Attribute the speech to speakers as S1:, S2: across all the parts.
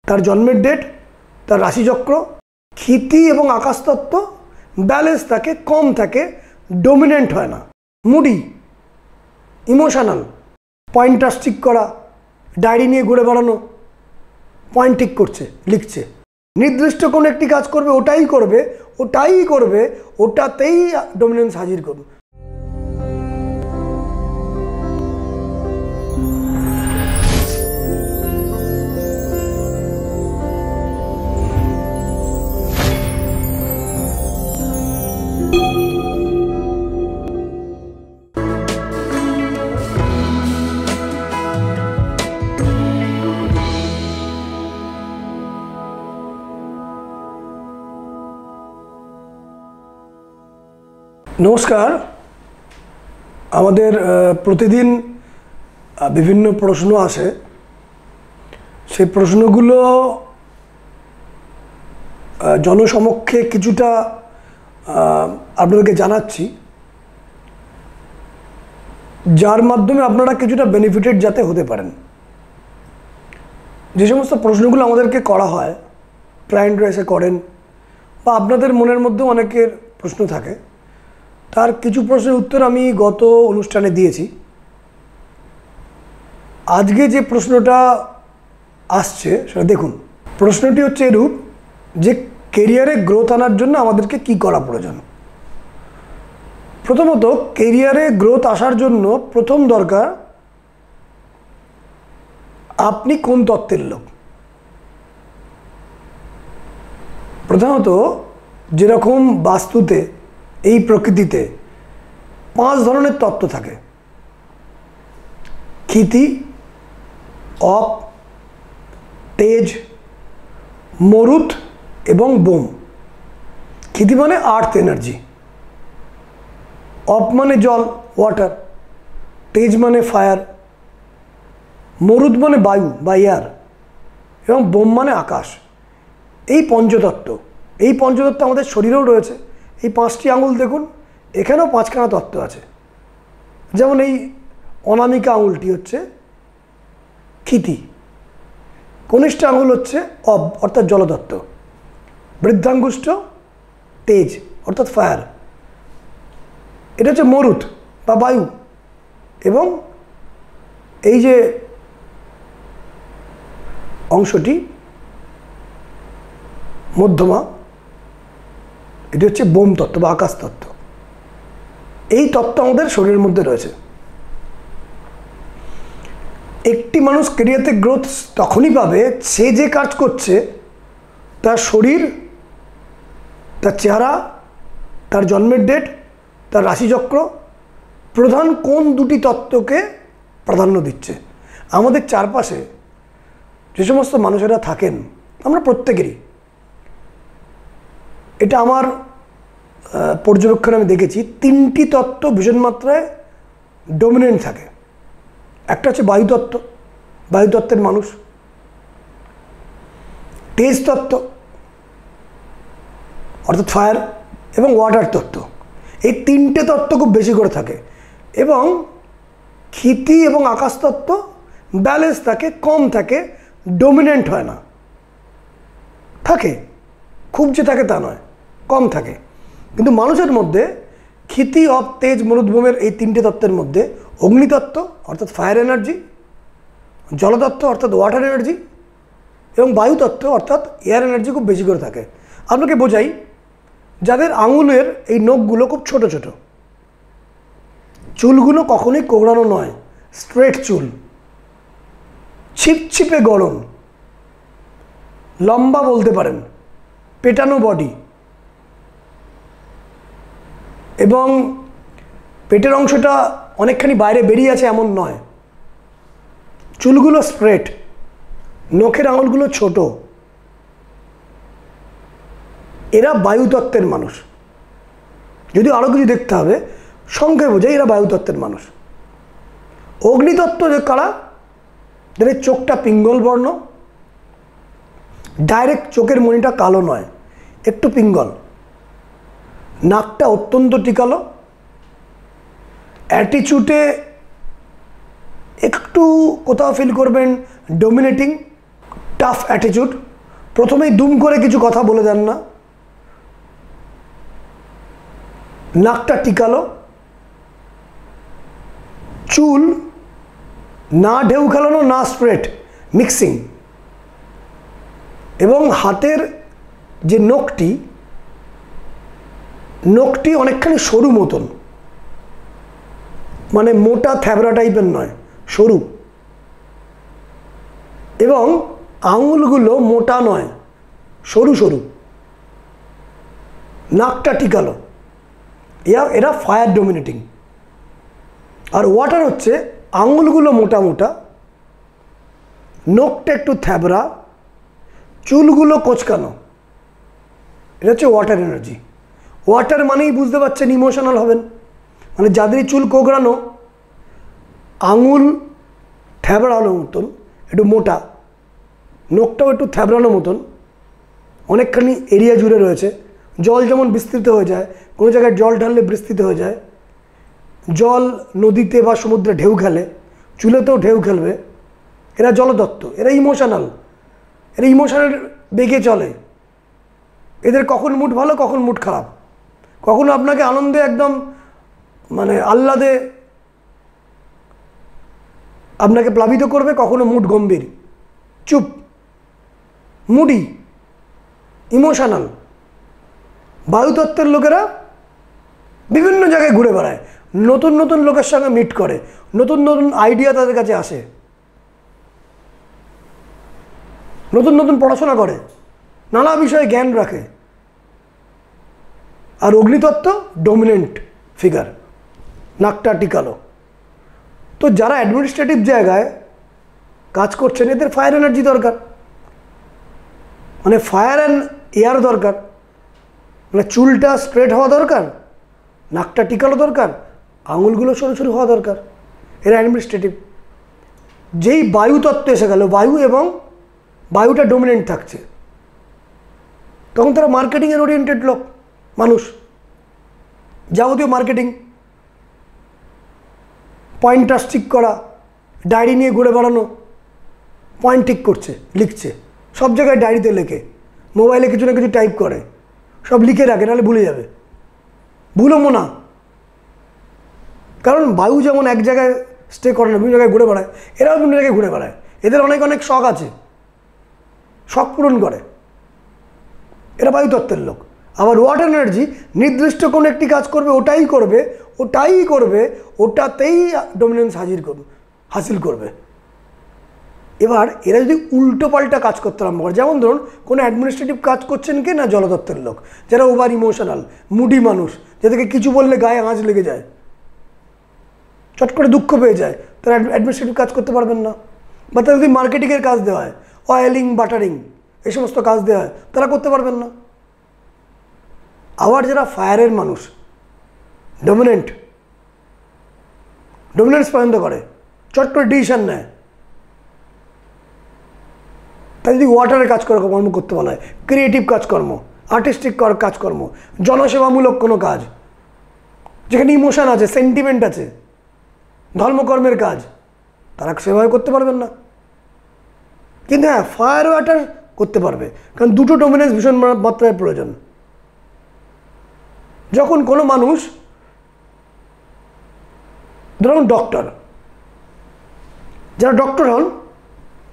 S1: তার জন্মের ডেট, তার রাশিচক্র, ক্ষিতি এবং আকাশতত্ত্ব ব্যালেন্স থাকে, কম থাকে, ডমিনেন্ট হয় না, মুডি, ইমোশনাল, পয়েন্টার ঠিক করা, ডায়েরি নিয়ে ঘুরে বেড়ানো, পয়েন্ট ঠিক করছে, লিখছে, নির্দিষ্ট কোনো একটি কাজ করবে, ওটাতেই ডমিনেন্স হাজির করবে। নমস্কার। আমাদের প্রতিদিন বিভিন্ন প্রশ্ন আসে, সেই প্রশ্নগুলো জনসমক্ষে কিছুটা আপনাদেরকে জানাচ্ছি, যার মাধ্যমে আপনারা কিছুটা বেনিফিটেড যাতে হতে পারেন। যে সমস্ত প্রশ্নগুলো আমাদেরকে করা হয়, ক্লায়েন্টরা এসে করেন, বা আপনাদের মনের মধ্যেও অনেকের প্রশ্ন থাকে, তার কিছু প্রশ্নের উত্তর আমি গত অনুষ্ঠানে দিয়েছি। আজকে যে প্রশ্নটা আসছে সেটা দেখুন। প্রশ্নটি হচ্ছে এরূপ যে কেরিয়ারে গ্রোথ আনার জন্য আমাদেরকে কি করা প্রয়োজন। প্রথমত, কেরিয়ারে গ্রোথ আসার জন্য প্রথম দরকার আপনি কোন তত্ত্বের লোক। প্রধানত যেরকম বাস্তুতে, এই প্রকৃতিতে 5 ধরনের তত্ত্ব থাকে: ক্ষিতি, অপ, তেজ, মরুত এবং বোম। ক্ষিতি মানে আর্থ এনার্জি, অপ মানে জল, ওয়াটার, তেজ মানে ফায়ার, মরুত মানে বায়ু বা এয়ার, এবং বোম মানে আকাশ। এই পঞ্চতত্ত্ব আমাদের শরীরেও রয়েছে। এই 5টি আঙুল দেখুন, এখানেও 5খানা তত্ত্ব আছে। যেমন এই অনামিকা আঙুলটি হচ্ছে ক্ষিতি, কনিষ্ঠ আঙুল হচ্ছে অব অর্থাৎ জলতত্ত্ব, বৃদ্ধাঙ্গুষ্ঠ তেজ অর্থাৎ ফায়ার, এটা হচ্ছে মরুত বা বায়ু, এবং এই যে অংশটি মধ্যমা, এটি হচ্ছে বোম তত্ত্ব বা আকাশ তত্ত্ব। এই তত্ত্ব আমাদের শরীরের মধ্যে রয়েছে। একটি মানুষ কেরিয়ারে গ্রোথ তখনই পাবে সে যে কাজ করছে তার শরীর, তার চেহারা, তার জন্মের ডেট, তার রাশিচক্র প্রধান কোন দুটি তত্ত্বকে প্রাধান্য দিচ্ছে। আমাদের চারপাশে যে সমস্ত মানুষেরা থাকেন, আমরা প্রত্যেকেরই, এটা আমার পর্যবেক্ষণে আমি দেখেছি, 3টি তত্ত্ব ভীষণ মাত্রায় ডমিনেন্ট থাকে। একটা হচ্ছে বায়ুতত্ত্ব, বায়ুতত্ত্বের মানুষ; তেজ তত্ত্ব অর্থাৎ ফায়ার; এবং ওয়াটার তত্ত্ব। এই 3টে তত্ত্ব খুব বেশি করে থাকে। এবং ক্ষিতি এবং আকাশ তত্ত্ব ব্যালেন্স থাকে, কম থাকে, ডমিনেন্ট হয় না। থাকে, খুব যে থাকে তা নয়, কম থাকে। কিন্তু মানুষের মধ্যে ক্ষিতি, অপ, তেজ, মরুত, বোমের এই 3টে তত্ত্বের মধ্যে অগ্নিতত্ত্ব অর্থাৎ ফায়ার এনার্জি, জলতত্ত্ব অর্থাৎ ওয়াটার এনার্জি, এবং বায়ুতত্ত্ব অর্থাৎ এয়ার এনার্জি খুব বেশি করে থাকে। আপনাকে বোঝাই, যাদের আঙুলের এই নখগুলো খুব ছোট ছোট, চুলগুলো কখনোই কোঁকড়ানো নয়, স্ট্রেট চুল, ছিপছিপে গরম, লম্বা বলতে পারেন, পেটানো বডি, এবং পেটের অংশটা অনেকখানি বাইরে বেরিয়ে আছে এমন নয়, চুলগুলো স্ট্রেট, নখের আঙুলগুলো ছোট, এরা বায়ুতত্ত্বের মানুষ। যদিও আরও কিছু দেখতে হবে, সংক্ষেপে বোঝাই এরা বায়ুতত্ত্বের মানুষ। অগ্নিতত্ত্ব যে কারা, যাদের চোখটা পিঙ্গল বর্ণ, ডাইরেক্ট চোখের মণিটা কালো নয়, একটু পিঙ্গল, নাকটা অত্যন্ত টিকালো, অ্যাটিচিউডে একটু কোথাও ফিল করবেন ডমিনেটিং, টাফ অ্যাটিটিউড, প্রথমেই দুম করে কিছু কথা বলে দেন না, নাকটা টিকালো, চুল না ঢেউ খেলানো না স্ট্রেট, মিক্সিং, এবং হাতের যে নখটি অনেকখানি সরু মতন, মানে মোটা থ্যাবড়া টাইপের নয়, সরু, এবং আঙুলগুলো মোটা নয়, সরু সরু, নাকটা টিকালো। এরা ফায়ার ডোমিনেটিং। আর ওয়াটার হচ্ছে আঙুলগুলো মোটা মোটা, নখটা একটু থ্যাবড়া, চুলগুলো কোঁচকানো। এটা হচ্ছে ওয়াটার এনার্জি। ওয়াটার মানেই বুঝতে পারছেন ইমোশনাল হবেন, মানে যাদের চুল কোঁকড়ানো, আঙুল থ্যাবড়ানো মতন, একটু মোটা, নখটাও একটু থ্যাবড়ানো মতন, অনেকখানি এরিয়া জুড়ে রয়েছে। জল যেমন বিস্তৃত হয়ে যায়, কোনো জায়গায় জল ঢাললে বিস্তৃত হয়ে যায়, জল নদীতে বা সমুদ্রে ঢেউ খেলে, চুলেতেও ঢেউ খেলবে। এরা জলদত্ত, এরা ইমোশনাল, এরা ইমোশনের বেগে চলে। এদের কখন মুড ভালো, কখন মুড খারাপ, কখনো আপনাকে আনন্দে একদম মানে আহ্লাদে আপনাকে প্লাবিত করবে, কখনো মুড গম্ভীর, চুপ, মুডি, ইমোশনাল। বায়ুতত্ত্বের লোকেরা বিভিন্ন জায়গায় ঘুরে বেড়ায়, নতুন নতুন লোকের সঙ্গে মিট করে, নতুন নতুন আইডিয়া তাদের কাছে আসে, নতুন নতুন পড়াশোনা করে, নানা বিষয়ে জ্ঞান রাখে। আর অগ্নিতত্ত্ব ডমিনেন্ট ফিগার, নাকটা টিকালো। তো যারা অ্যাডমিনিস্ট্রেটিভ জায়গায় কাজ করছেন, এদের ফায়ার এনার্জি দরকার, মানে ফায়ার অ্যান্ড এয়ার দরকার, মানে চুলটা স্ট্রেট হওয়া দরকার, নাকটা টিকালো দরকার, আঙুলগুলো সরু সরু হওয়া দরকার। এরা অ্যাডমিনিস্ট্রেটিভ। যেই বায়ুতত্ত্ব এসে গেল, বায়ু এবং বায়ুটা ডমিনেন্ট থাকছে, তখন তারা মার্কেটিংয়ের ওরিয়েন্টেড লোক, মানুষ, যাবতীয় মার্কেটিং, পয়েন্টার ঠিক করা, ডায়েরি নিয়ে ঘুরে বেড়ানো, পয়েন্ট ঠিক করছে, লিখছে, সব জায়গায় ডায়েরিতে লেখে, মোবাইলে কিছু না কিছু টাইপ করে, সব লিখে রাখে, নাহলে ভুলে যাবে, ভুলবো না। কারণ বায়ু যেমন এক জায়গায় স্টে করে না, বিভিন্ন জায়গায় ঘুরে বেড়ায়, এরাও বিভিন্ন জায়গায় ঘুরে বেড়ায়। এদের অনেক অনেক শখ আছে, শখ পূরণ করে, এরা বায়ুতত্ত্বের লোক। আবার ওয়াটার এনার্জি নির্দিষ্ট কোনো একটি কাজ করবে, ওটাই করবে, ওটাতেই ডমিনেন্স হাসিল করবে। এবার এরা যদি উল্টো পাল্টা কাজ করতে আরম্ভ করে, যেমন ধরুন কোনো অ্যাডমিনিস্ট্রেটিভ কাজ করছেন কি না জলতত্ত্বের লোক, যারা ওভার ইমোশনাল, মুডি মানুষ, যাদেরকে কিছু বললে গায়ে আঁচ লেগে যায়, চট করে দুঃখ পেয়ে যায়, তারা অ্যাডমিনিস্ট্রেটিভ কাজ করতে পারবেন না। বা তারা যদি মার্কেটিংয়ের কাজ দেওয়া হয়, অয়েলিং, বাটারিং, এই সমস্ত কাজ দেওয়া হয়, তারা করতে পারবেন না। আবার যারা ফায়ারের মানুষ, ডমিনেন্স পছন্দ করে, চট করে ডিসিশন নেয়, তাই যদি ওয়াটারের কাজকর্ম করতে বলা হয়, ক্রিয়েটিভ কাজকর্ম, আর্টিস্টিক কাজকর্ম, জনসেবামূলক কোনো কাজ, যেখানে ইমোশন আছে, সেন্টিমেন্ট আছে, ধর্মকর্মের কাজ, তারা সেভাবে করতে পারবেন না। কিন্তু হ্যাঁ, ফায়ার ওয়াটার করতে পারবে, কারণ দুটো ডমিনেন্স ভীষণ মাত্রায় প্রয়োজন। যখন কোনো মানুষ, ধরুন ডক্টর, যারা ডক্টর হন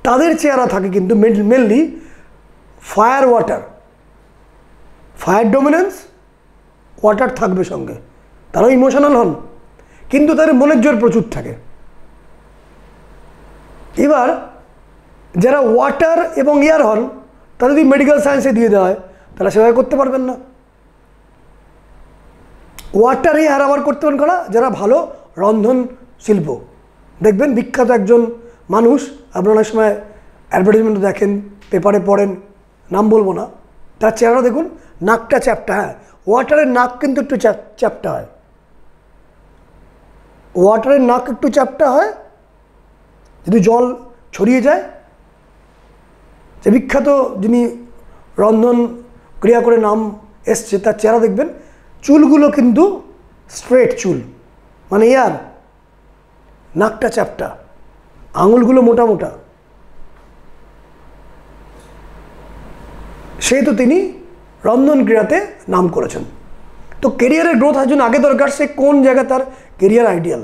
S1: তাদের চেহারা থাকে কিন্তু mainly fire water, fire dominance, water থাকবে সঙ্গে, তারাও ইমোশনাল হন, কিন্তু তাদের মনের জোর প্রচুর থাকে। এবার যারা ওয়াটার এবং এয়ার হন, তারা যদি মেডিকেল সায়েন্সে দিয়ে দেওয়া হয়, তারা সেভাবে করতে পারবেন না। ওয়াটার এয়ার আবার করতে পারেন কারা, যারা ভালো রন্ধন শিল্প, দেখবেন বিখ্যাত একজন মানুষ, আপনারা অনেক সময় অ্যাডভার্টাইজমেন্ট দেখেন, পেপারে পড়েন, নাম বলবো না, তার চেহারা দেখুন, নাকটা চ্যাপ্টা। হ্যাঁ, ওয়াটারের নাক কিন্তু একটু চ্যাপ্টা হয়, ওয়াটারের নাক একটু চ্যাপ্টা হয়, যদি জল ছড়িয়ে যায়। যে বিখ্যাত যিনি রন্ধন ক্রিয়া করে নাম এসছে, তার চেহারা দেখবেন, চুলগুলো কিন্তু স্ট্রেট চুল, মানে এয়ার, নাকটা চ্যাপ্টা, আঙুলগুলো মোটা মোটা, সেহেতু তিনি রন্ধন ক্রিয়াতে নাম করেছেন। তো কেরিয়ারের গ্রোথ হওয়ার জন্য আগে দরকার সে কোন জায়গায় তার কেরিয়ার আইডিয়াল।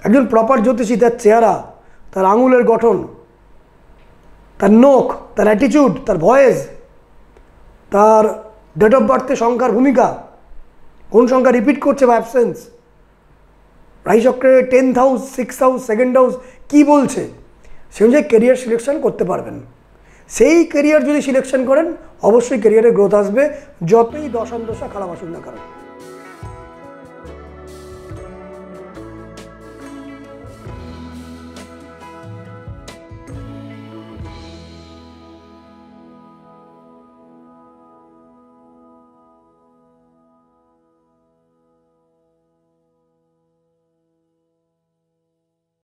S1: একজন প্রপার জ্যোতিষী তার চেহারা, তার আঙুলের গঠন, তার নখ, তার অ্যাটিটিউড, তার ভয়েস, তার ডেট অফ বার্থে সংখ্যার ভূমিকা, কোন সংখ্যা রিপিট করছে বা অ্যাবসেন্স, রাশিচক্রে 10th house, 6th house, 2nd house কী বলছে, সে অনুযায়ী কেরিয়ার সিলেকশন করতে পারবেন। সেই কেরিয়ার যদি সিলেকশন করেন অবশ্যই কেরিয়ারে গ্রোথ আসবে, যতই দশান্তশা খারাপ আসুন না কারণ।